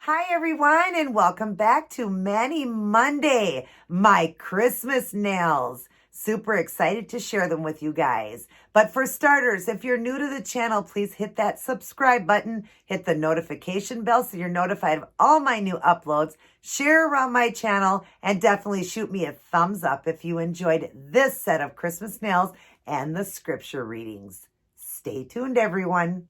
Hi, everyone, and welcome back to Manny Monday, my Christmas nails. Super excited to share them with you guys. But for starters, if you're new to the channel, please hit that subscribe button, hit the notification bell so you're notified of all my new uploads, share around my channel, and definitely shoot me a thumbs up if you enjoyed this set of Christmas nails and the scripture readings. Stay tuned, everyone.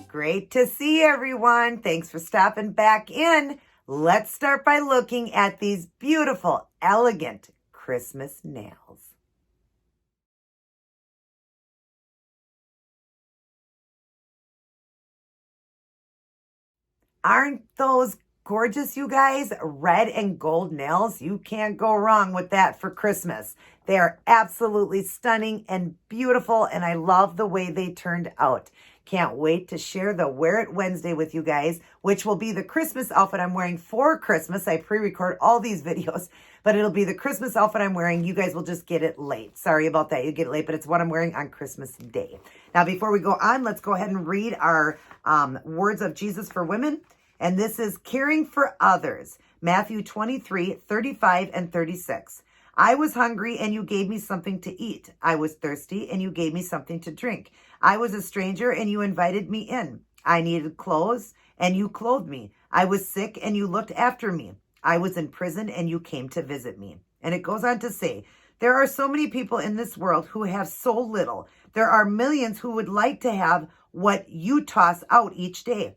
Great to see everyone. Thanks for stopping back in. Let's start by looking at these beautiful, elegant Christmas nails. Aren't those gorgeous, you guys? Red and gold nails. You can't go wrong with that for Christmas. They are absolutely stunning and beautiful, and I love the way they turned out. Can't wait to share the Wear It Wednesday with you guys, which will be the Christmas outfit I'm wearing for Christmas. I pre-record all these videos, but it'll be the Christmas outfit I'm wearing. You guys will just get it late. Sorry about that. You get it late, but it's what I'm wearing on Christmas Day. Now, before we go on, let's go ahead and read our words of Jesus for women. And this is caring for others. Matthew 23:35 and 36. I was hungry and you gave me something to eat. I was thirsty and you gave me something to drink. I was a stranger and you invited me in. I needed clothes and you clothed me. I was sick and you looked after me. I was in prison and you came to visit me. And it goes on to say, there are so many people in this world who have so little. There are millions who would like to have what you toss out each day.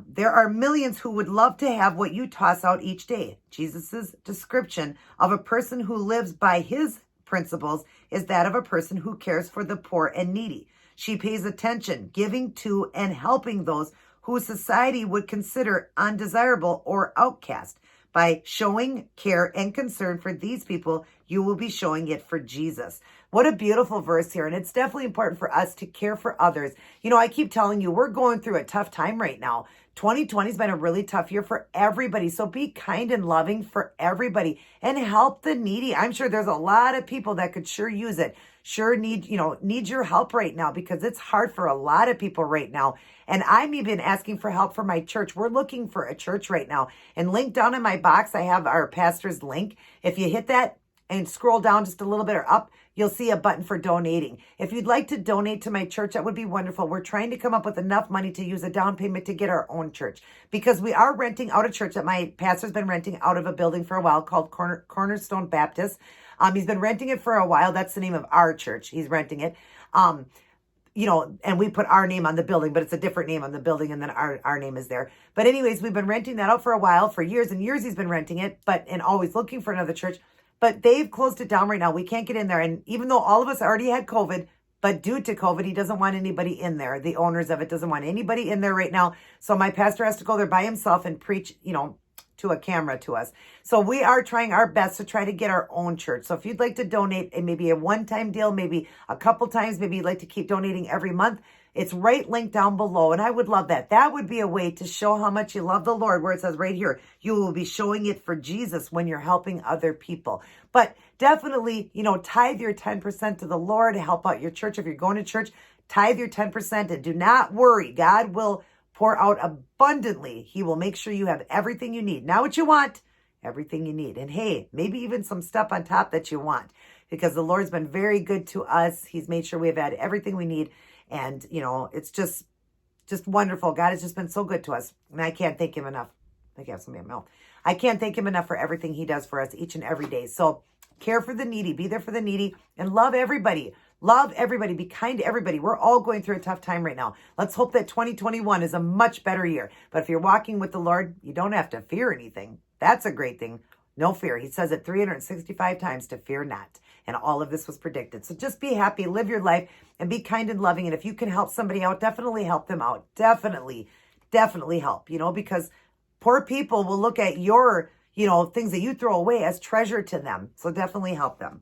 There are millions who would love to have what you toss out each day. Jesus's description of a person who lives by his principles is that of a person who cares for the poor and needy. She pays attention, giving to and helping those who society would consider undesirable or outcast. By showing care and concern for these people, you will be showing it for Jesus. What a beautiful verse here. And it's definitely important for us to care for others. You know, I keep telling you, we're going through a tough time right now. 2020 has been a really tough year for everybody. So be kind and loving for everybody and help the needy. I'm sure there's a lot of people that could sure use it. Sure need your help right now because it's hard for a lot of people right now. And I'm even asking for help for my church. We're looking for a church right now. And link down in my box, I have our pastor's link. If you hit that and scroll down just a little bit or up, you'll see a button for donating. If you'd like to donate to my church, that would be wonderful. We're trying to come up with enough money to use a down payment to get our own church because we are renting out a church that my pastor's been renting out of a building for a while called Cornerstone Baptist. He's been renting it for a while. That's the name of our church. He's renting it. And we put our name on the building, but it's a different name on the building, and then our name is there. But anyways, we've been renting that out for a while. For years and years, he's been renting it, and always looking for another church. But they've closed it down right now. We can't get in there. And even though all of us already had COVID, but due to COVID, he doesn't want anybody in there. The owners of it doesn't want anybody in there right now. So my pastor has to go there by himself and preach, to a camera to us. So we are trying our best to try to get our own church. So if you'd like to donate, and maybe a one-time deal, maybe a couple times, maybe you'd like to keep donating every month, it's right linked down below. And I would love that. That would be a way to show how much you love the Lord, where it says right here, you will be showing it for Jesus when you're helping other people. But definitely, tithe your 10% to the Lord to help out your church. If you're going to church, tithe your 10% and do not worry. God will pour out abundantly. He will make sure you have everything you need. Not what you want, everything you need. And hey, maybe even some stuff on top that you want, because the Lord's been very good to us. He's made sure we've had everything we need. And, it's just wonderful. God has just been so good to us. And I can't thank him enough. I have something in my mouth. I can't thank him enough for everything he does for us each and every day. So care for the needy, be there for the needy, and love everybody. Love everybody. Be kind to everybody. We're all going through a tough time right now. Let's hope that 2021 is a much better year. But if you're walking with the Lord, you don't have to fear anything. That's a great thing. No fear. He says it 365 times to fear not. And all of this was predicted. So just be happy, live your life, and be kind and loving. And if you can help somebody out, definitely help them out. Definitely help, because poor people will look at your, things that you throw away as treasure to them. So definitely help them.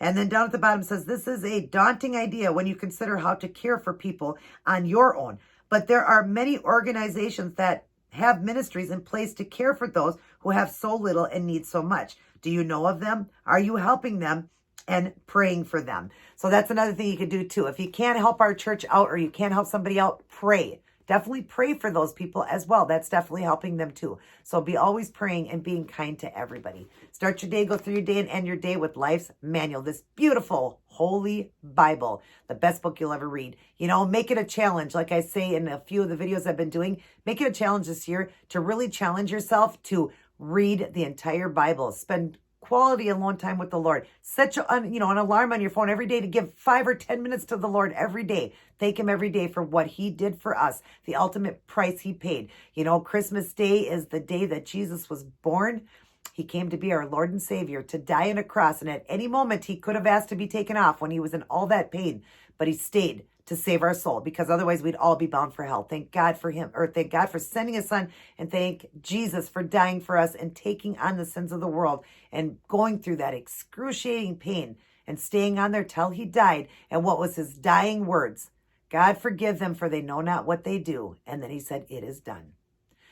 And then down at the bottom says, this is a daunting idea when you consider how to care for people on your own. But there are many organizations that have ministries in place to care for those who have so little and need so much. Do you know of them? Are you helping them and praying for them? So that's another thing you can do too. If you can't help our church out or you can't help somebody out, pray. Definitely pray for those people as well. That's definitely helping them too. So be always praying and being kind to everybody. Start your day, go through your day, and end your day with Life's Manual, this beautiful Holy Bible, the best book you'll ever read. You know, make it a challenge. Like I say in a few of the videos I've been doing, make it a challenge this year to really challenge yourself to read the entire Bible. Spend quality alone time with the Lord. Set an alarm on your phone every day to give 5 or 10 minutes to the Lord every day. Thank him every day for what he did for us, the ultimate price he paid. You know, Christmas Day is the day that Jesus was born. He came to be our Lord and Savior, to die on a cross. And at any moment, he could have asked to be taken off when he was in all that pain. But he stayed to save our soul, because otherwise we'd all be bound for hell. Thank God for him, or thank God for sending his son, and thank Jesus for dying for us and taking on the sins of the world and going through that excruciating pain and staying on there till he died. And what was his dying words? God, forgive them, for they know not what they do. And then he said, it is done.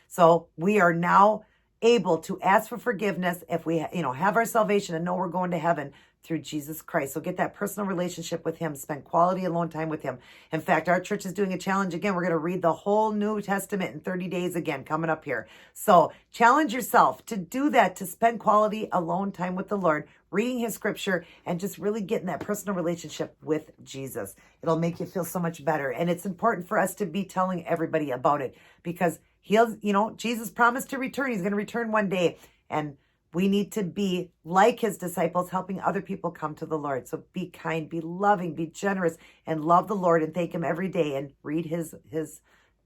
So we are now able to ask for forgiveness if we have our salvation and know we're going to heaven through Jesus Christ. So get that personal relationship with him. Spend quality alone time with him. In fact, our church is doing a challenge again. We're going to read the whole New Testament in 30 days again, coming up here. So challenge yourself to do that, to spend quality alone time with the Lord, reading his scripture, and just really getting that personal relationship with Jesus. It'll make you feel so much better. And it's important for us to be telling everybody about it, because Jesus promised to return. He's going to return one day. And we need to be like his disciples, helping other people come to the Lord. So be kind, be loving, be generous, and love the Lord, and thank him every day, and read his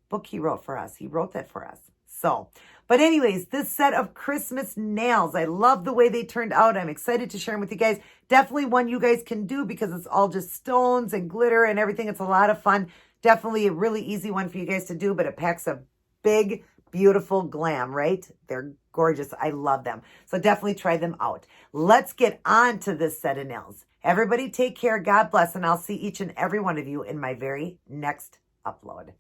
book he wrote for us. He wrote that for us. So, but anyways, this set of Christmas nails, I love the way they turned out. I'm excited to share them with you guys. Definitely one you guys can do, because it's all just stones and glitter and everything. It's a lot of fun. Definitely a really easy one for you guys to do, but it packs a big, beautiful glam, right? They're gorgeous. I love them. So definitely try them out. Let's get on to this set of nails. Everybody take care. God bless. And I'll see each and every one of you in my very next upload.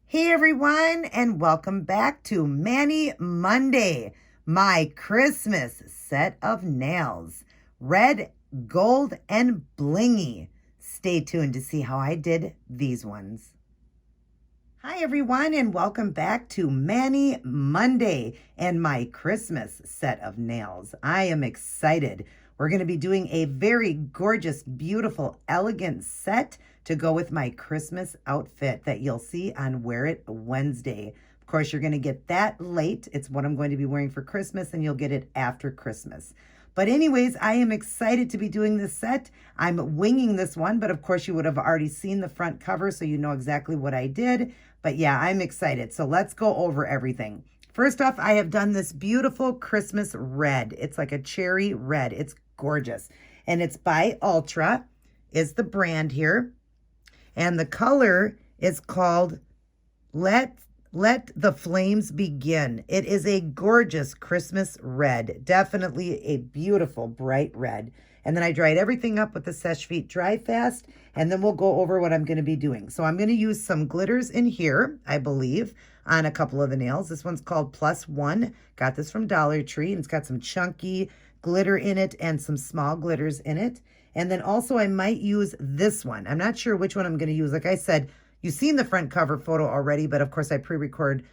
Hey everyone, and welcome back to Manny Monday, my Christmas set of nails. Red, gold, and blingy. Stay tuned to see how I did these ones. Hi everyone, and welcome back to Manny Monday and my Christmas set of nails. I am excited. We're going to be doing a very gorgeous, beautiful, elegant set to go with my Christmas outfit that you'll see on Wear It Wednesday. Of course, you're going to get that late. It's what I'm going to be wearing for Christmas, and you'll get it after Christmas. But anyways, I am excited to be doing this set. I'm winging this one, but of course you would have already seen the front cover, so you know exactly what I did. But yeah, I'm excited. So let's go over everything. First off, I have done this beautiful Christmas red. It's like a cherry red. It's gorgeous. And it's by Ulta, is the brand here. And the color is called Let the Flames Begin. It is a gorgeous Christmas red. Definitely a beautiful bright red. And then I dried everything up with the Seche Vite Dry Fast. And then we'll go over what I'm going to be doing. So I'm going to use some glitters in here, I believe, on a couple of the nails. This one's called Plus One. Got this from Dollar Tree. And it's got some chunky glitter in it and some small glitters in it. And then also I might use this one. I'm not sure which one I'm going to use. Like I said, you've seen the front cover photo already, but of course I pre-record,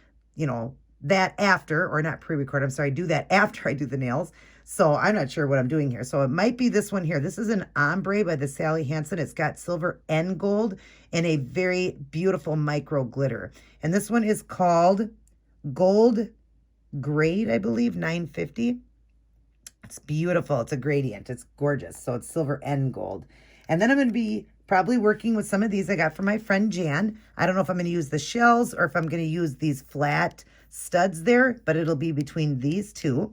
that after, or not pre-record, I'm sorry, do that after I do the nails. So I'm not sure what I'm doing here. So it might be this one here. This is an ombre by the Sally Hanson. It's got silver and gold and a very beautiful micro glitter. And this one is called Gold Grade, I believe, 950. It's beautiful. It's a gradient. It's gorgeous. So it's silver and gold. And then I'm going to be probably working with some of these I got from my friend Jan. I don't know if I'm going to use the shells or if I'm going to use these flat studs there, but it'll be between these two.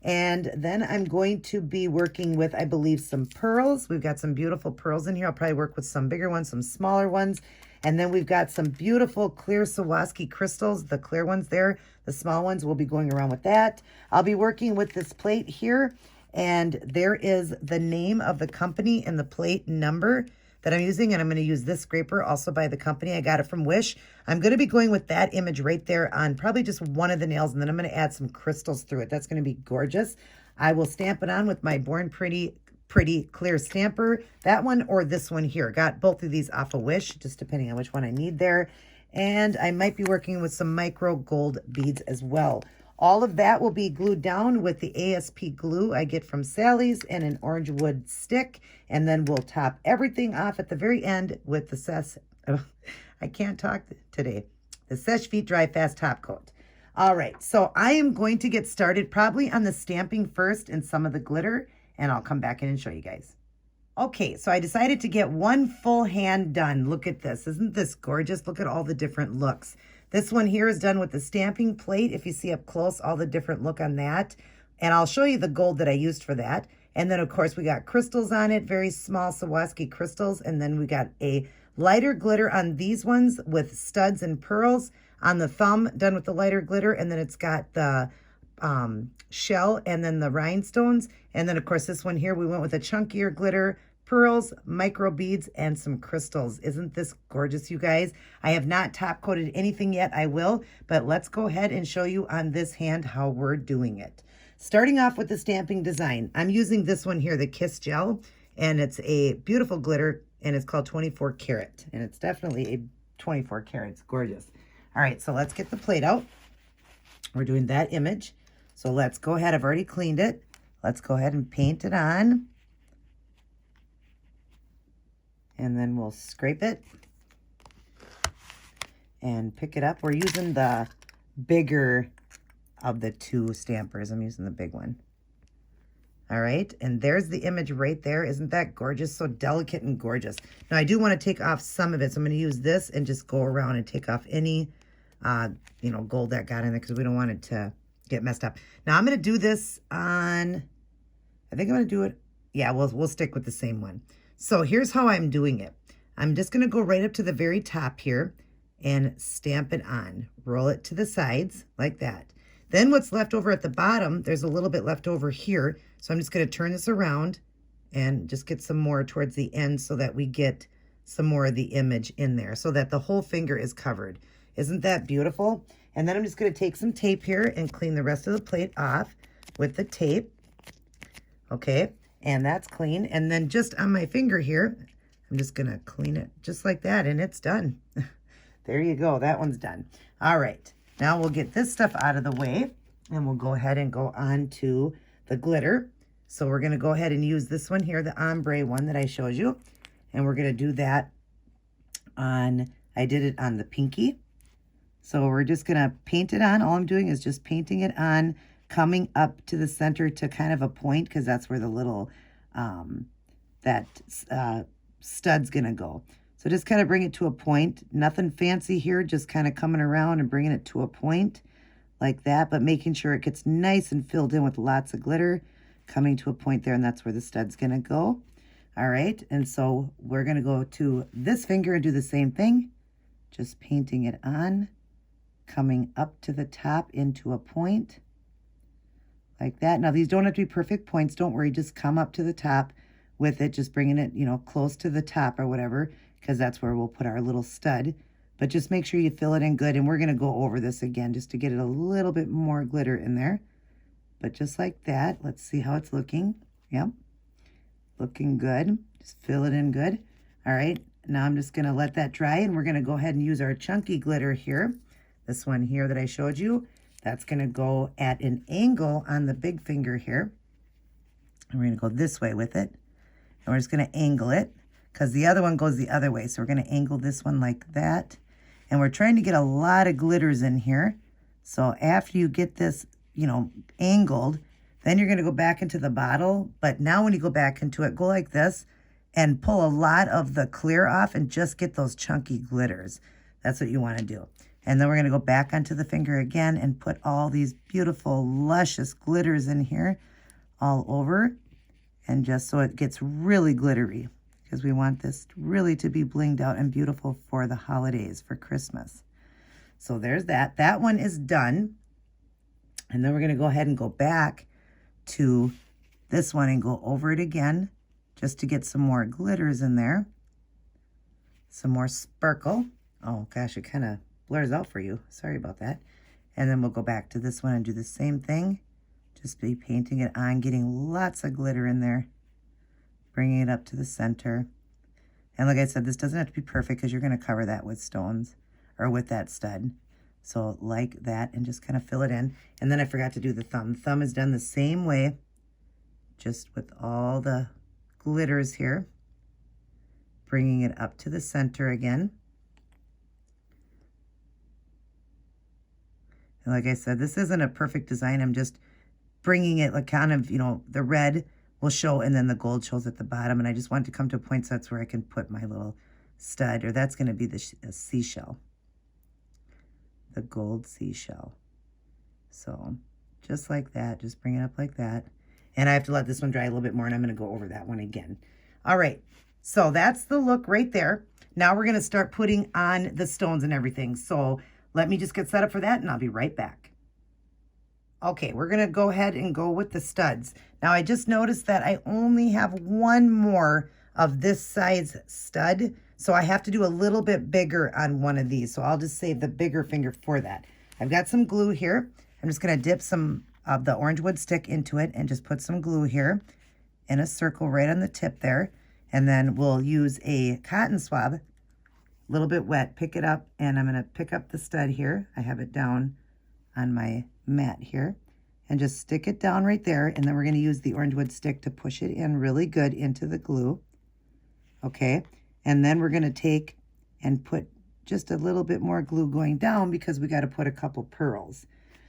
And then I'm going to be working with, I believe, some pearls. We've got some beautiful pearls in here. I'll probably work with some bigger ones, some smaller ones. And then we've got some beautiful clear Swarovski crystals. The clear ones there, the small ones, will be going around with that. I'll be working with this plate here. And there is the name of the company and the plate number that I'm using. And I'm going to use this scraper also by the company. I got it from Wish. I'm going to be going with that image right there on probably just one of the nails. And then I'm going to add some crystals through it. That's going to be gorgeous. I will stamp it on with my Born Pretty clear stamper, that one or this one here. Got both of these off of Wish, just depending on which one I need there. And I might be working with some micro gold beads as well. All of that will be glued down with the ASP glue I get from Sally's and an orange wood stick. And then we'll top everything off at the very end with the I can't talk today. The Seche Vite Dry Fast Top Coat. All right, so I am going to get started probably on the stamping first and some of the glitter, and I'll come back in and show you guys. Okay, so I decided to get one full hand done. Look at this. Isn't this gorgeous? Look at all the different looks. This one here is done with the stamping plate. If you see up close, all the different look on that. And I'll show you the gold that I used for that. And then, of course, we got crystals on it, very small Swarovski crystals. And then we got a lighter glitter on these ones with studs and pearls on the thumb, done with the lighter glitter. And then it's got the shell and then the rhinestones. And then, of course, this one here, we went with a chunkier glitter, pearls, micro beads, and some crystals. Isn't this gorgeous, you guys? I have not top coated anything yet. I will, but let's go ahead and show you on this hand how we're doing it. Starting off with the stamping design, I'm using this one here, the Kiss Gel, and it's a beautiful glitter, and it's called 24 karat, and it's definitely a 24 karat. It's gorgeous. All right, so let's get the plate out. We're doing that image. So let's go ahead. I've already cleaned it. Let's go ahead and paint it on. And then we'll scrape it and pick it up. We're using the bigger of the two stampers. I'm using the big one. All right, and there's the image right there. Isn't that gorgeous? So delicate and gorgeous. Now, I do want to take off some of it, so I'm going to use this and just go around and take off any, gold that got in there because we don't want it to get messed up. Now, I'm going to do this on, I think I'm going to do it, yeah, we'll stick with the same one. So here's how I'm doing it. I'm just going to go right up to the very top here and stamp it on. Roll it to the sides like that. Then what's left over at the bottom, there's a little bit left over here. So I'm just going to turn this around and just get some more towards the end so that we get some more of the image in there so that the whole finger is covered. Isn't that beautiful? And then I'm just going to take some tape here and clean the rest of the plate off with the tape. Okay, and that's clean. And then just on my finger here, I'm just going to clean it just like that, and it's done. There you go. That one's done. All right. Now we'll get this stuff out of the way, and we'll go ahead and go on to the glitter. So we're going to go ahead and use this one here, the ombre one that I showed you. And we're going to do that on, I did it on the pinky. So we're just going to paint it on. All I'm doing is just painting it on, coming up to the center to kind of a point, because that's where the little, stud's going to go. So just kind of bring it to a point. Nothing fancy here, just kind of coming around and bringing it to a point like that, but making sure it gets nice and filled in with lots of glitter, coming to a point there, and that's where the stud's going to go. All right, and so we're going to go to this finger and do the same thing, just painting it on, coming up to the top into a point like that. Now, these don't have to be perfect points. Don't worry, just come up to the top with it, just bringing it, close to the top or whatever, because that's where we'll put our little stud. But just make sure you fill it in good, and we're going to go over this again just to get it a little bit more glitter in there. But just like that, let's see how it's looking. Yep, looking good. Just fill it in good. All right, now I'm just going to let that dry, and we're going to go ahead and use our chunky glitter here. This one here that I showed you, that's going to go at an angle on the big finger here. And we're going to go this way with it, and we're just going to angle it, because the other one goes the other way. So we're going to angle this one like that. And we're trying to get a lot of glitters in here. So after you get this, angled, then you're going to go back into the bottle. But now when you go back into it, go like this and pull a lot of the clear off and just get those chunky glitters. That's what you want to do. And then we're going to go back onto the finger again and put all these beautiful, luscious glitters in here all over. And just so it gets really glittery. because we want this really to be blinged out and beautiful for the holidays, for Christmas. So there's that. That one is done. And then we're going to go ahead and go back to this one and go over it again just to get some more glitters in there. Some more sparkle. Oh gosh, it kind of blurs out for you. Sorry about that. And then we'll go back to this one and do the same thing. Just be painting it on, getting lots of glitter in there. Bringing it up to the center. And like I said, this doesn't have to be perfect because you're going to cover that with stones or with that stud. So like that, and just kind of fill it in. And then I forgot to do the thumb. The thumb is done the same way, just with all the glitters here. Bringing it up to the center again. And like I said, this isn't a perfect design. I'm just bringing it like kind of, you know, the red will show and then the gold shows at the bottom. And I just want to come to a point so that's where I can put my little stud, or that's going to be the seashell. The gold seashell. So just like that, just bring it up like that. And I have to let this one dry a little bit more, and I'm going to go over that one again. All right, so that's the look right there. Now we're going to start putting on the stones and everything. So let me just get set up for that, and I'll be right back. Okay, we're going to go ahead and go with the studs. Now I just noticed that I only have one more of this size stud. So I have to do a little bit bigger on one of these. So I'll just save the bigger finger for that. I've got some glue here. I'm just going to dip some of the orange wood stick into it and just put some glue here in a circle right on the tip there. And then we'll use a cotton swab, a little bit wet, pick it up, and I'm going to pick up the stud here. I have it down on my mat here, and just stick it down right there. And then we're going to use the orange wood stick to push it in really good into the glue. Okay. And then we're going to take and put just a little bit more glue going down because we got to put a couple pearls.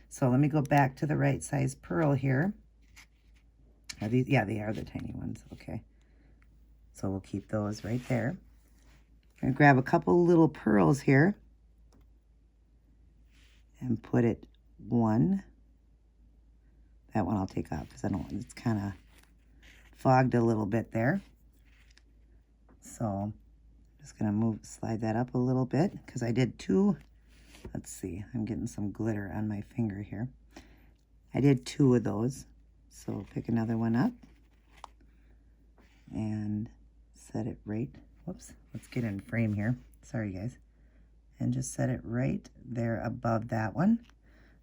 So let me go back to the right size pearl here. Are these? Yeah, they are the tiny ones. Okay. So we'll keep those right there. I'm going to grab a couple little pearls here and put it one. That one I'll take off because I don't, it's kind of fogged a little bit there. So I'm just going to slide that up a little bit because I did two. Let's see, I'm getting some glitter on my finger here. I did two of those. So pick another one up and set it right. Whoops, let's get in frame here. Sorry, guys. And just set it right there above that one.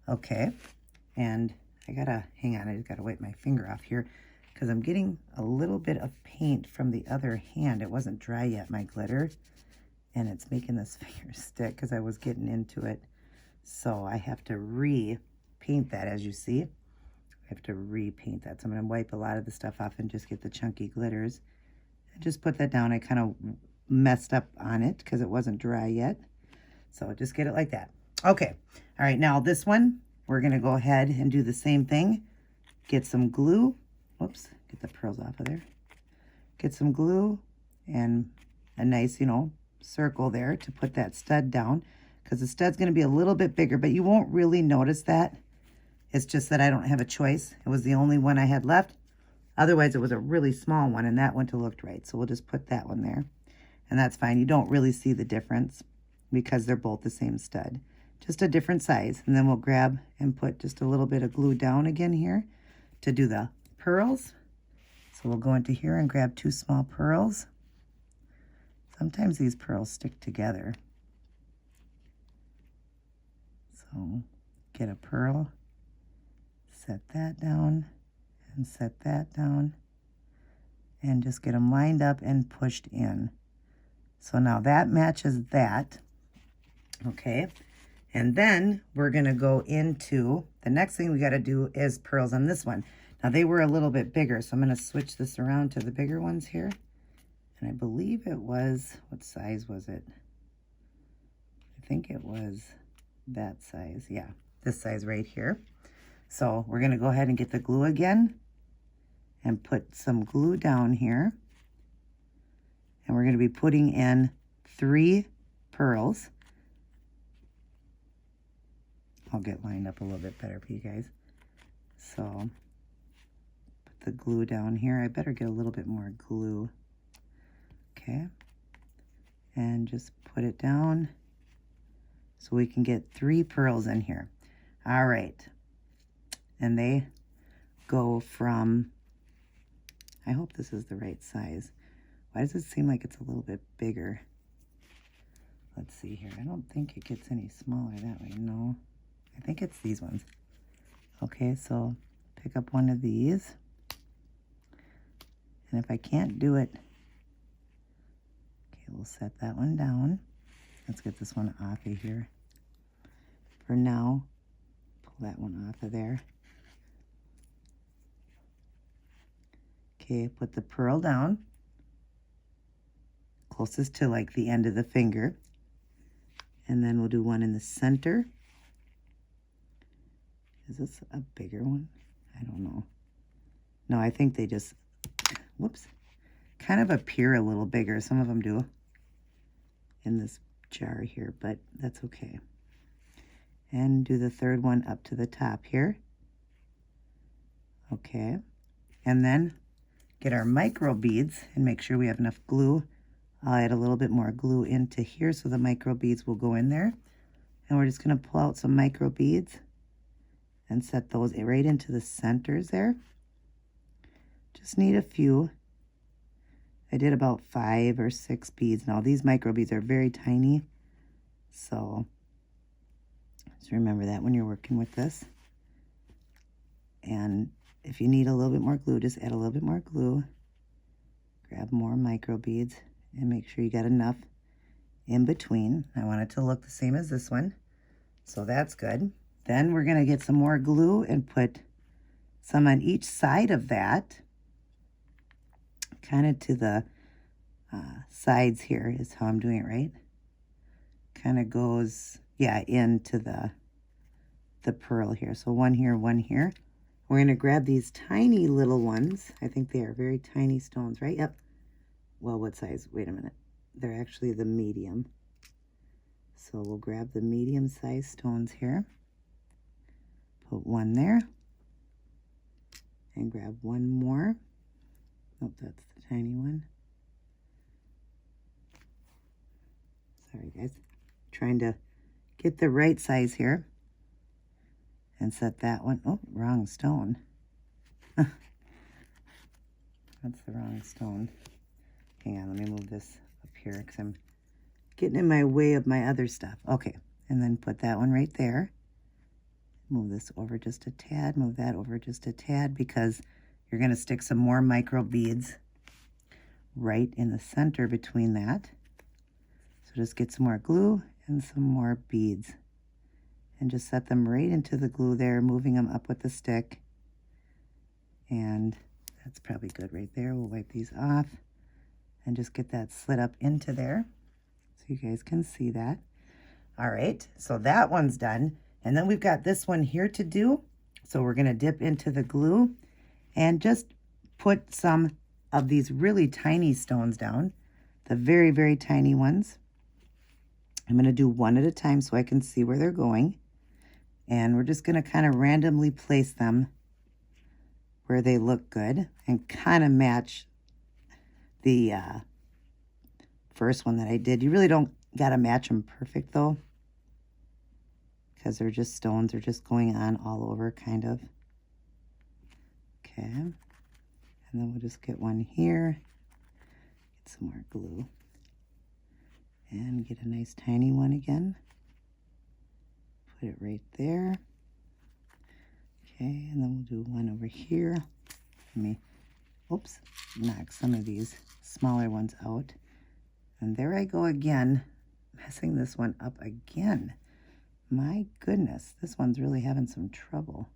Okay, and I gotta, hang on, I just gotta wipe my finger off here because I'm getting a little bit of paint from the other hand. It wasn't dry yet, my glitter, and it's making this finger stick because I was getting into it. So I have to repaint that, as you see. I have to repaint that. So I'm gonna wipe a lot of the stuff off and just get the chunky glitters. And just put that down. I kind of messed up on it because it wasn't dry yet. So just get it like that. Okay, all right, now this one, we're gonna go ahead and do the same thing. Get some glue. Whoops, get the pearls off of there. Get some glue and a nice, you know, circle there to put that stud down because the stud's gonna be a little bit bigger, but you won't really notice that. It's just that I don't have a choice. It was the only one I had left. Otherwise, it was a really small one, and that wouldn't have looked right. So we'll just put that one there, and that's fine. You don't really see the difference because they're both the same stud, just a different size. And then we'll grab and put just a little bit of glue down again here to do the pearls. So we'll go into here and grab two small pearls. Sometimes these pearls stick together. So get a pearl, set that down, and set that down, and just get them lined up and pushed in. So now that matches that. Okay, and then we're gonna go into, the next thing we gotta do is pearls on this one. Now they were a little bit bigger, so I'm gonna switch this around to the bigger ones here. And I believe it was, what size was it? I think it was that size, yeah, this size right here. So we're gonna go ahead and get the glue again and put some glue down here. And we're gonna be putting in 3 pearls. I'll get lined up a little bit better for you guys. So put the glue down here. I better get a little bit more glue. Okay. And just put it down so we can get 3 pearls in here. All right. And they go from, I hope this is the right size. Why does it seem like it's a little bit bigger? Let's see here. I don't think it gets any smaller that way. No, I think it's these ones. Okay, so pick up one of these. And if I can't do it, okay, we'll set that one down. Let's get this one off of here. For now, pull that one off of there. Okay, put the pearl down, closest to like the end of the finger. And then we'll do one in the center. Is this a bigger one? I don't know. No, I think they just, whoops, kind of appear a little bigger. Some of them do in this jar here, but that's okay. And do the third one up to the top here. Okay. And then get our micro beads and make sure we have enough glue. I'll add a little bit more glue into here so the micro beads will go in there. And we're just going to pull out some micro beads and set those right into the centers there. Just need a few. I did about 5 or 6 beads. Now these micro beads are very tiny, so just remember that when you're working with this. And if you need a little bit more glue, just add a little bit more glue. Grab more micro beads and make sure you got enough in between. I want it to look the same as this one, so that's good. Then we're going to get some more glue and put some on each side of that, kind of to the sides here is how I'm doing it, right? Kind of goes, yeah, into the pearl here. So one here, one here. We're going to grab these tiny little ones. I think they are very tiny stones, right? Yep. Well, what size? Wait a minute. They're actually the medium. So we'll grab the medium-sized stones here. Put one there. And grab one more. Nope, that's the tiny one. Sorry, guys. Trying to get the right size here. And set that one. Oh, wrong stone. That's the wrong stone. Hang on, let me move this up here because I'm getting in my way of my other stuff. Okay, and then put that one right there. Move this over just a tad, move that over just a tad, because you're going to stick some more micro beads right in the center between that. So just get some more glue and some more beads. And just set them right into the glue there, moving them up with the stick. And that's probably good right there. We'll wipe these off and just get that slid up into there so you guys can see that. All right, so that one's done. And then we've got this one here to do. So we're going to dip into the glue and just put some of these really tiny stones down, the very, very tiny ones. I'm going to do one at a time so I can see where they're going. And we're just going to kind of randomly place them where they look good and kind of match the first one that I did. You really don't got to match them perfect though, because they're just stones. They're just going on all over kind of. Okay. And then we'll just get one here. Get some more glue. And get a nice tiny one again. Put it right there. Okay, and then we'll do one over here. Let me, oops, knock some of these smaller ones out. And there I go again, messing this one up again. My goodness, this one's really having some trouble.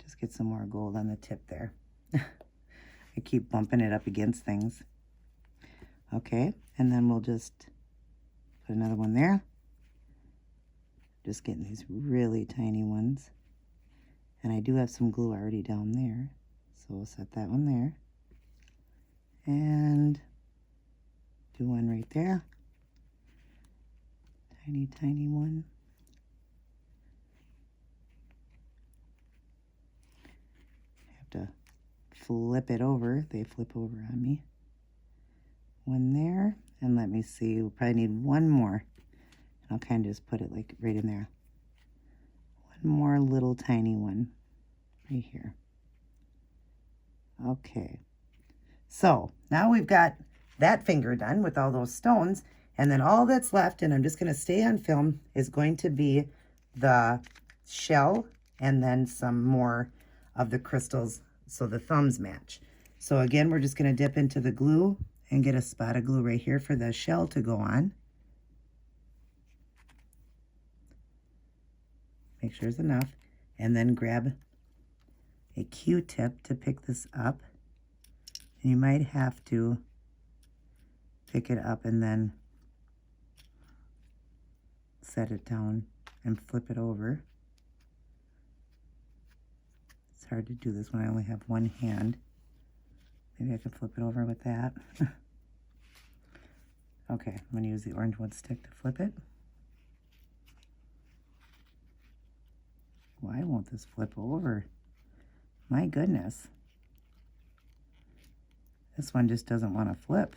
Just get some more gold on the tip there. I keep bumping it up against things. Okay, and then we'll just put another one there. Just getting these really tiny ones. And I do have some glue already down there. So we'll set that one there. And do one right there. Tiny, tiny one. I have to flip it over. They flip over on me. one there. And let me see, we'll probably need one more. I'll kind of just put it like right in there. One more little tiny one right here. Okay. So now we've got that finger done with all those stones. And then all that's left, and I'm just going to stay on film, is going to be the shell and then some more of the crystals so the thumbs match. So again, we're just going to dip into the glue and get a spot of glue right here for the shell to go on. Make sure there's enough. And then grab a Q-tip to pick this up. And you might have to pick it up and then set it down and flip it over. It's hard to do this when I only have one hand. Maybe I could flip it over with that. Okay, I'm going to use the orange wood stick to flip it. Why won't this flip over? My goodness. This one just doesn't want to flip.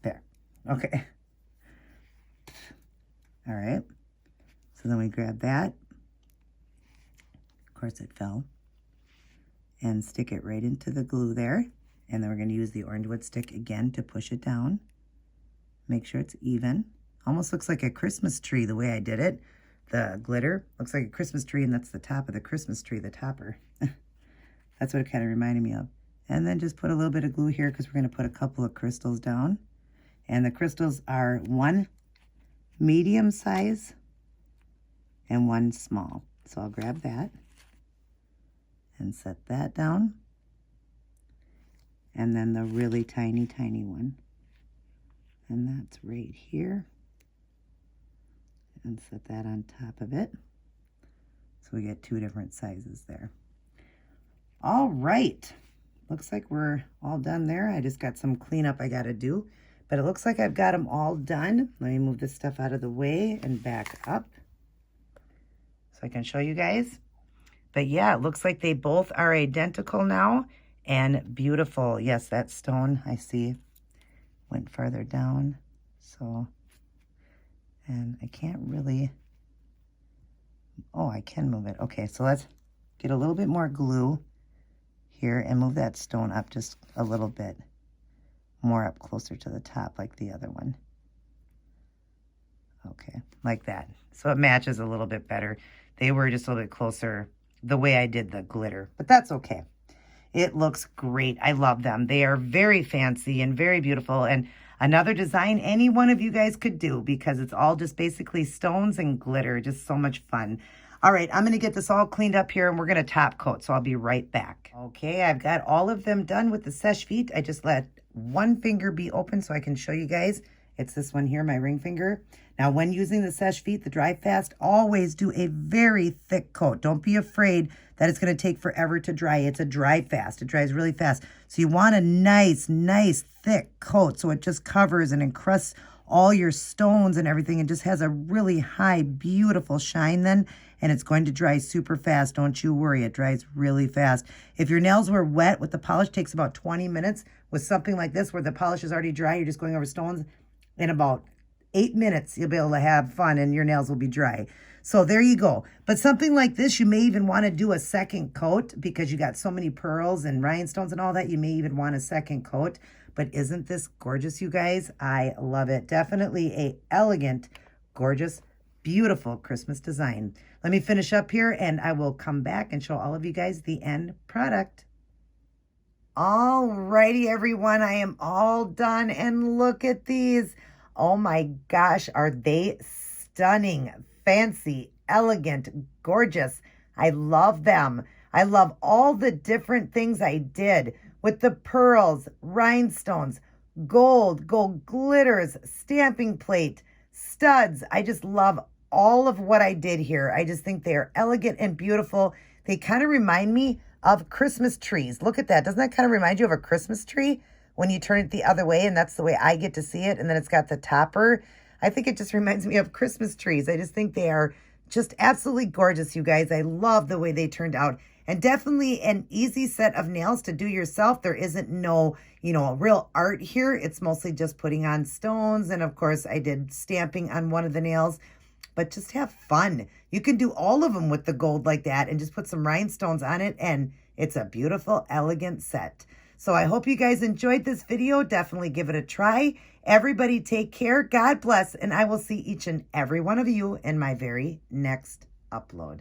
There. Okay. All right. So then we grab that. Of course it fell. And stick it right into the glue there. And then we're going to use the orange wood stick again to push it down. Make sure it's even. Almost looks like a Christmas tree the way I did it. The glitter looks like a Christmas tree, and that's the top of the Christmas tree, the topper. That's what it kind of reminded me of. And then just put a little bit of glue here because we're going to put a couple of crystals down. And the crystals are one medium size and one small. So I'll grab that and set that down. And then the really tiny, tiny one. And that's right here. And set that on top of it. So we get two different sizes there. All right. Looks like we're all done there. I just got some cleanup I got to do. But it looks like I've got them all done. Let me move this stuff out of the way and back up so I can show you guys. But yeah, it looks like they both are identical now and beautiful. Yes, that stone I see went farther down. So, and I can't really, oh, I can move it. Okay, so let's get a little bit more glue here and move that stone up just a little bit more up closer to the top like the other one. Okay, like that. So it matches a little bit better. They were just a little bit closer the way I did the glitter, but that's okay. It looks great. I love them. They are very fancy and very beautiful, and another design any one of you guys could do because it's all just basically stones and glitter. Just so much fun. All right, I'm going to get this all cleaned up here and we're going to top coat, so I'll be right back. Okay, I've got all of them done with the Seche Vite. I just let one finger be open so I can show you guys. It's this one here, my ring finger. Now, when using the Seche Vite, the dry fast, always do a very thick coat. Don't be afraid that it's going to take forever to dry. It's a dry fast. It dries really fast. So you want a nice, thick coat so it just covers and encrusts all your stones and everything and just has a really high, beautiful shine then. And it's going to dry super fast. Don't you worry. It dries really fast. If your nails were wet with the polish, it takes about 20 minutes. With something like this where the polish is already dry, you're just going over stones, in about 8 minutes, you'll be able to have fun and your nails will be dry. So there you go. But something like this, you may even want to do a second coat because you got so many pearls and rhinestones and all that. You may even want a second coat. But isn't this gorgeous, you guys? I love it. Definitely a elegant, gorgeous, beautiful Christmas design. Let me finish up here and I will come back and show all of you guys the end product. All righty, everyone. I am all done and look at these. Oh my gosh, are they stunning, fancy, elegant, gorgeous. I love them. I love all the different things I did with the pearls, rhinestones, gold glitters, stamping plate, studs. I just love all of what I did here. I just think they are elegant and beautiful. They kind of remind me of Christmas trees. Look at that. Doesn't that kind of remind you of a Christmas tree when you turn it the other way? And that's the way I get to see it. And then it's got the topper. I think it just reminds me of Christmas trees. I just think they are just absolutely gorgeous, you guys. I love the way they turned out. And definitely an easy set of nails to do yourself. There isn't no, real art here. It's mostly just putting on stones. And of course, I did stamping on one of the nails. But just have fun. You can do all of them with the gold like that and just put some rhinestones on it. And it's a beautiful, elegant set. So I hope you guys enjoyed this video. Definitely give it a try. Everybody take care. God bless. And I will see each and every one of you in my very next upload.